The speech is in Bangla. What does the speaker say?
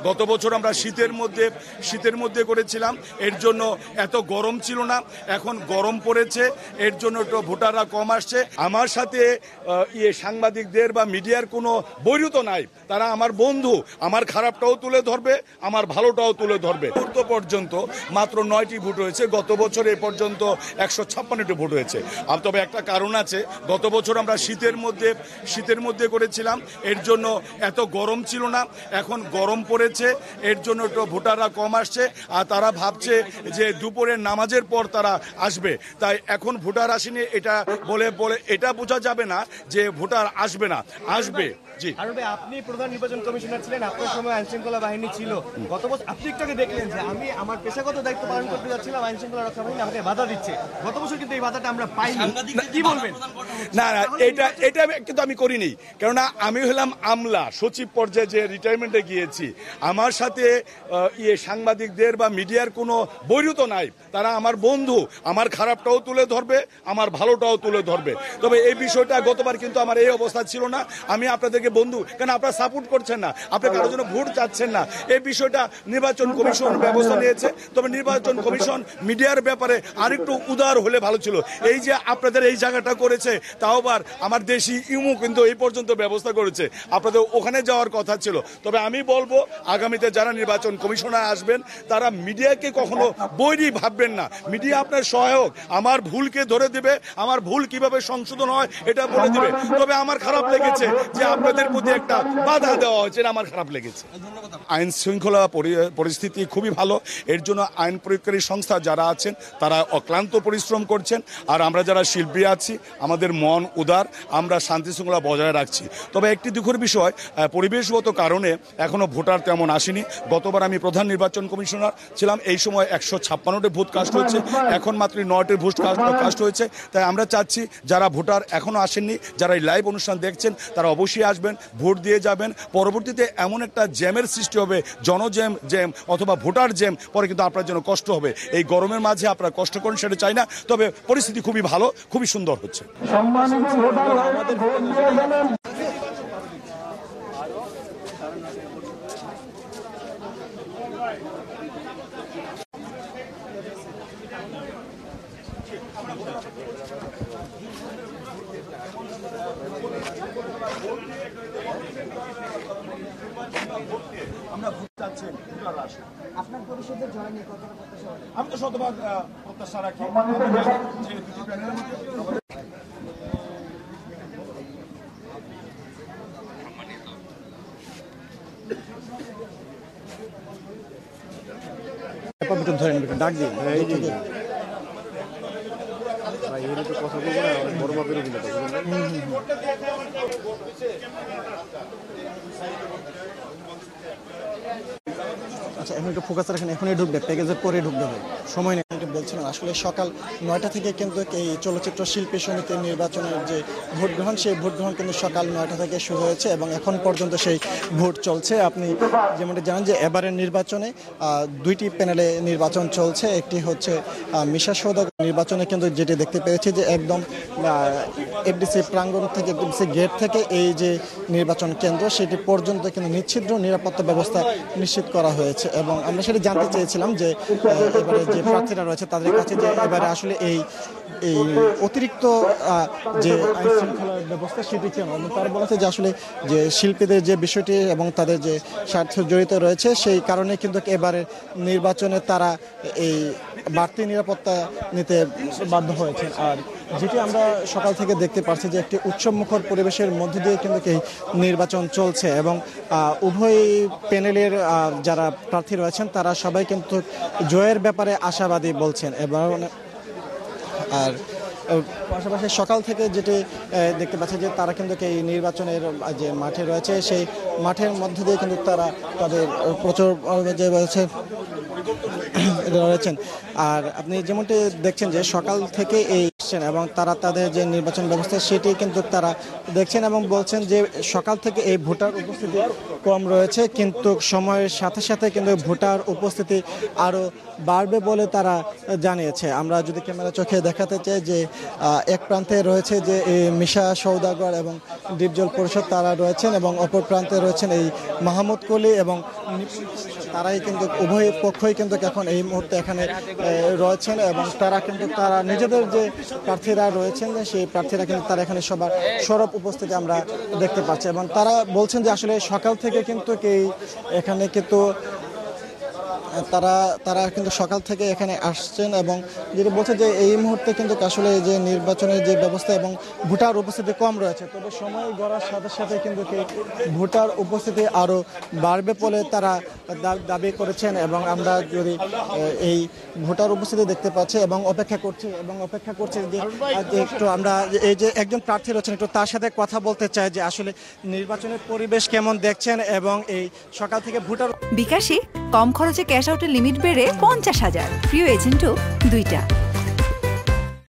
গত বছর আমরা শীতের মধ্যে করেছিলাম, এর জন্য এত গরম ছিল না, এখন গরম পড়েছে, এর জন্য একটু ভোটাররা কম আসছে। আমার সাথে সাংবাদিকদের বা মিডিয়ার কোনো বৈরুত নাই, তারা আমার বন্ধু, আমার খারাপটাও তুলে ধরবে, আমার ভালোটাও তুলে ধরবে। পর্যন্ত মাত্র 9টি ভোট হয়েছে, গত বছর এ পর্যন্ত 156টি ভোট হয়েছে। তবে একটা কারণ আছে, গত বছর আমরা শীতের মধ্যে করেছিলাম, এর জন্য এত গরম ছিল না, এখন গরম পড়েছে, এর জন্য একটু ভোটাররা কম আসছে। আর তারা ভাবছে যে দুপুরের নামাজের পর তারা আসবে, তাই এখন ভোটার আসেনি এটা বলে এটা বোঝা যাবে না যে ভোটার আসবে না, আসবে। জি, আপনি প্রধান নির্বাচন কমিশনার ছিলেন, আপনার সময় আইন শৃঙ্খলা বাহিনী ছিল। গত বছর আপনি একটু আগে দেখলেন যে আমি আমার পেশাগত দায়িত্ব পালন করতে যাচ্ছিলাম, আইন শৃঙ্খলা রক্ষা বাহিনী আমাকে বাধা দিচ্ছে। গত বছর কিন্তু এই বাধাটা আমরা পাইনি, কি বলবেন? না, এটা কিন্তু আমি করিনি, কেননা আমি হলাম আমলা, সচিব পর্যায়ে যে রিটায়ারমেন্টে গিয়েছি। আমার সাথে সাংবাদিকদের বা মিডিয়ার কোনো বৈরুত নাই, তারা আমার বন্ধু, আমার খারাপটাও তুলে ধরবে, আমার ভালোটাও তুলে ধরবে। তবে এই বিষয়টা গতবার কিন্তু আমার এই অবস্থা ছিল না। আমি আপনাদেরকে বন্ধু, কেন আপনারা সাপোর্ট করছেন না, আপনি কারোর জন্য ভোট চাচ্ছেন না, এই বিষয়টা নির্বাচন কমিশন ব্যবস্থা নিয়েছে। তবে নির্বাচন কমিশন মিডিয়ার ব্যাপারে আরেকটু উদার হলে ভালো ছিল। এই যে আপনাদের এই জায়গাটা করেছে, তাও আবার আমার দেশি ইউমু কিন্তু এই পর্যন্ত ব্যবস্থা করেছে, আপনাদের ওখানে যাওয়ার কথা ছিল। তবে আমি বলবো আগামীতে যারা নির্বাচন কমিশনার আসবেন, তারা মিডিয়াকে কখনো বৈরী ভাববেন না। মিডিয়া আপনার সহায়ক, আমার ভুলকে ধরে দেবে, আমার ভুল কিভাবে সংশোধন হয় এটা বলে দেবে। তবে আমার খারাপ লেগেছে যে আপনাদের প্রতি একটা বাধা দেওয়া হয়েছে, আমার খারাপ লেগেছে। আইন শৃঙ্খলা পরিস্থিতি খুবই ভালো, এর জন্য আইন প্রয়োগকারী সংস্থা যারা আছেন তারা অক্লান্ত পরিশ্রম করছেন, আর আমরা যারা শিল্পী আছি আমাদের মন উদার, আমরা শান্তি শৃঙ্খলা বজায় রাখছি। তবে একটি দুঃখের বিষয়, পরিবেশগত কারণে এখনো ভোটার তেমন আসেনি। গতবার আমি প্রধান নির্বাচন কমিশনার ছিলাম, এই সময় 156টি ভোট কাস্ট হয়েছে, এখন মাত্র 9টি ভোট কাস্ট হয়েছে। তাই আমরা চাচ্ছি যারা ভোটার এখনো আসেননি, যারা এই লাইভ অনুষ্ঠান দেখছেন, তারা অবশ্যই আসবেন, ভোট দিয়ে যাবেন। পরবর্তীতে এমন একটা জ্যামের সৃষ্টি হবে, জ্যাম অথবা ভোটার জ্যাম, পরে কিন্তু আপনার জন্য কষ্ট হবে। এই গরমের মাঝে আপনারা কষ্ট করেন সেটা চাই না, তবে পরিস্থিতি খুবই ভালো, খুবই সুন্দর হচ্ছে। আপনার পরিষদের জয় নিয়ে কতটা প্রত্যাশা? আমি তো শতভাগ প্রত্যাশা রাখি। ডাক দিন বড় মাপের অভিনেতা। আচ্ছা, এখন একটু ফোকাস রাখেন, এখনই ঢুকবে, প্যাকেজের পরে ঢুকবে, সময় নেই। বলছিলেন আসলে সকাল 9টা থেকে কিন্তু এই চলচ্চিত্র শিল্পী সমিতির নির্বাচনের যে ভোট গ্রহণ, সেই ভোট গ্রহণ কিন্তু সকাল 9টা থেকে শুরু হয়েছে এবং এখন পর্যন্ত সেই ভোট চলছে। আপনি যেমনটি জানেন যে এবারের নির্বাচনে 2টি প্যানেলে নির্বাচন চলছে। একটি হচ্ছে মিশা সওদাগর নির্বাচনে কিন্তু যেটি দেখতে পেয়েছি যে একদম এফডিসি প্রাঙ্গণ থেকে, এফডিসি গেট থেকে এই যে নির্বাচন কেন্দ্র সেটি পর্যন্ত কিন্তু নিচ্ছিদ্র নিরাপত্তা ব্যবস্থা নিশ্চিত করা হয়েছে। এবং আমরা সেটা জানতে চেয়েছিলাম যে এবারে যে প্রার্থীরা রয়েছে তাদের কাছে যে এবারে আসলে এই অতিরিক্ত যে আইন শৃঙ্খলার ব্যবস্থা সেটি কেন, এবং তারা বলেছে যে আসলে যে শিল্পীদের যে বিষয়টি এবং তাদের যে স্বার্থ জড়িত রয়েছে সেই কারণে কিন্তু এবারে নির্বাচনে তারা এই বাড়তি নিরাপত্তা নিতে বাধ্য হয়েছে। আর যেটি আমরা সকাল থেকে দেখতে পাচ্ছি যে একটি উৎসবমুখর পরিবেশের মধ্য দিয়ে কিন্তু এই নির্বাচন চলছে এবং উভয় প্যানেলের যারা প্রার্থী রয়েছেন তারা সবাই কিন্তু জয়ের ব্যাপারে আশাবাদী বলছেন। এবং আর পাশাপাশি সকাল থেকে যেটি দেখতে পাচ্ছি যে তারা কিন্তু এই নির্বাচনের যে মাঠে রয়েছে সেই মাঠের মধ্যে দিয়ে কিন্তু তারা তাদের প্রচুর যে রয়েছেন। আর আপনি যেমনটি দেখছেন যে সকাল থেকে এই আসছেন এবং তারা তাদের যে নির্বাচন ব্যবস্থা সেটি কিন্তু তারা দেখছেন এবং বলছেন যে সকাল থেকে এই ভোটার উপস্থিতি কম রয়েছে, কিন্তু সময়ের সাথে সাথে কিন্তু ভোটার উপস্থিতি আরও বাড়বে বলে তারা জানিয়েছে। আমরা যদি ক্যামেরা চোখে দেখাতে চাই যে এক প্রান্তে রয়েছে যে এই মিশা সওদাগর এবং ডিপজল পরিষদ তারা রয়েছেন এবং অপর প্রান্তে রয়েছেন এই মাহমুদ কলি এবং নিপুণ পরিষদ। তারাই কিন্তু উভয় পক্ষই কিন্তু এখন এই মুহূর্তে এখানে রয়েছেন এবং তারা নিজেদের যে প্রার্থীরা রয়েছেন সেই প্রার্থীরা কিন্তু তারা এখানে সবার সরব উপস্থিতি আমরা দেখতে পাচ্ছি এবং তারা বলছেন যে আসলে সকাল থেকে কিন্তু এখানে কিন্তু তারা কিন্তু সকাল থেকে এখানে আসছেন এবং যেটা বলছে যে এই মুহূর্তে কিন্তু আসলে যে নির্বাচনের যে ব্যবস্থা এবং ভোটার উপস্থিতি কম রয়েছে, তবে সময় গড়ার সাথে সাথে কিন্তু ভোটার উপস্থিতি আরও বাড়বে বলে তারা দাবি করেছেন এবং আমরা যদি এই ভোটার উপস্থিতি দেখতে পাচ্ছি এবং অপেক্ষা করছি যে একটু আমরা এই যে একজন প্রার্থী রয়েছেন একটু তার সাথে কথা বলতে চাই যে আসলে নির্বাচনের পরিবেশ কেমন দেখছেন এবং এই সকাল থেকে ভোটার বিকাশে কম খরচে ক্যাশ আউটের লিমিট বেড়ে 50,000, প্রিয় এজেন্টও 2টা।